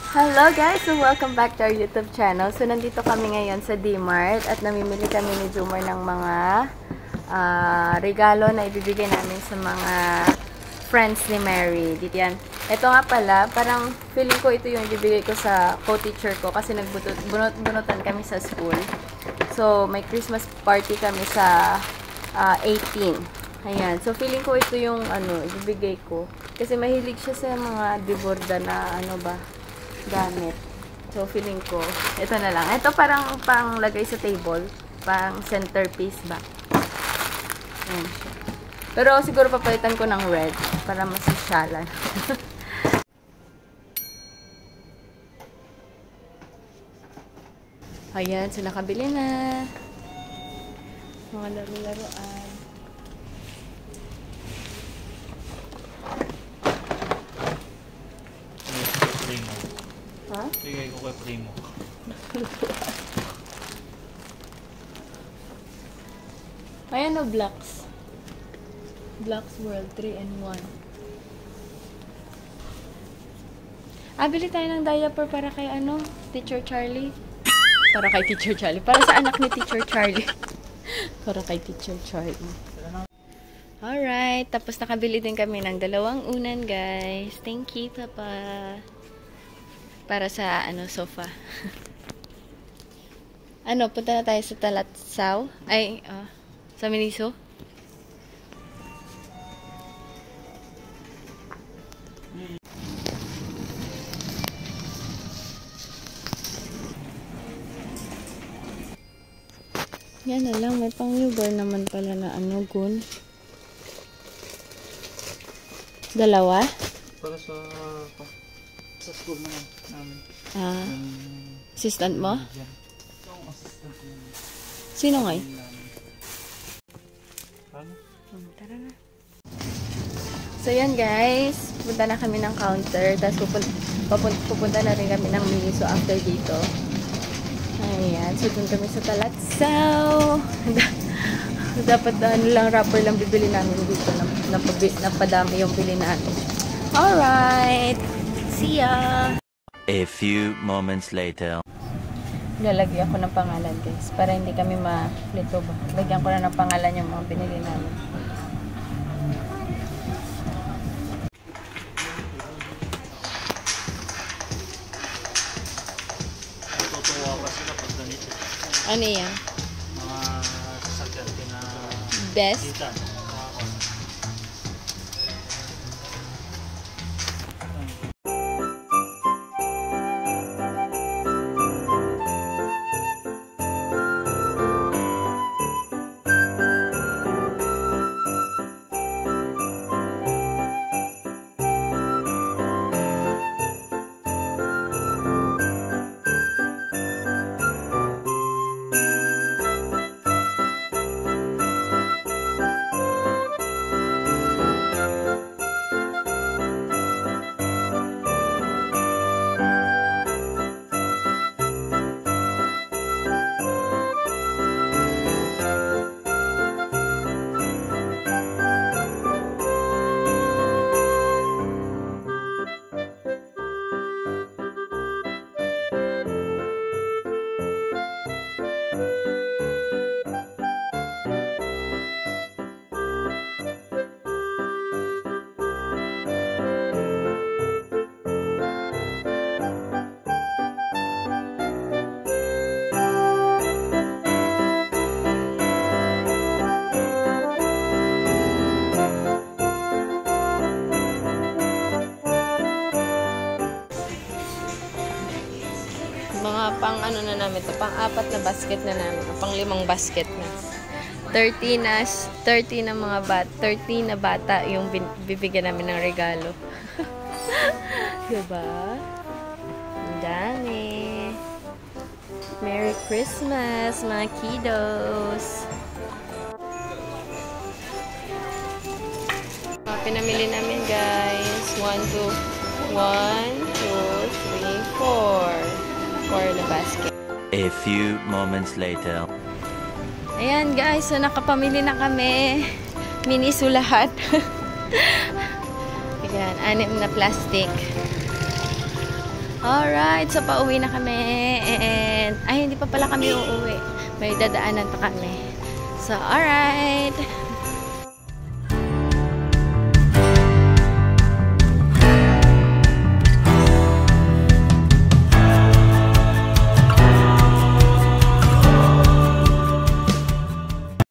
Hello guys! So welcome back to our YouTube channel. So nandito kami ngayon sa D-Mart at namimili kami ni Jomar ng mga regalo na ibibigay namin sa mga friends ni Mary. Dito yan. Ito nga pala, parang feeling ko ito yung ibibigay ko sa co-teacher ko kasi nagbunutan kami sa school. So may Christmas party kami sa 18. Ayan. So feeling ko ito yung ibibigay ko. Kasi mahilig siya sa mga deborda na gamit. So, feeling ko, ito na lang. Ito parang panglagay sa table. Pang centerpiece ba? Ayan siya. Pero siguro papalitan ko ng red para masasyalan. Ayan, so nakabili na. Mga laro-laruan. Ha? Bigay ko kay Primo. Ayan o, Blocks. Blocks World 3-in-1. Bili tayo ng diaper para kay Teacher Charlie. Para kay Teacher Charlie. Para sa anak ni Teacher Charlie. Para kay Teacher Charlie. Alright. Tapos nakabili din kami ng 2 unan, guys. Thank you, Papa. Para sa sofa. Punta na tayo sa Talatsaw. Ay, sa Miniso. Yan na lang, may pang-newborn naman pala na gun. 2? Para sa school namin. Assistant mo? Yung assistant mo. Sino nga? Tara na. So yan guys, punta na kami ng counter, tapos pupunta na rin kami ng Miniso after dito. Ayan, so dun kami sa Talatsaw. Dapat lang wrapper lang bibili namin dito, napadami yung bili namin. Alright! See ya! A few moments later. Lalagyan ko ng pangalan guys, para hindi kami malito ba. Lagyan ko na ng pangalan yung mga binili namin. Tutuwa pa sila pag ganito. Ano yan? Mga sasakyan na Best? dita. Mga pang na namin ito, pang 4 na basket na namin, pang 5 basket na. 30 na mga 30 na bata yung bibigyan namin ng regalo. Diba? Ang dami. Merry Christmas, mga kiddos! Pinamili namin guys. 1, 2, 3, 4. For the basket. A few moments later. Ayan guys, so nakapamili na kami. Miniso lahat. Ayan, 6 na plastic. Alright, so pauwi na kami. And, ay, hindi pa pala kami uuwi. May dadaanan pa kami. So, alright.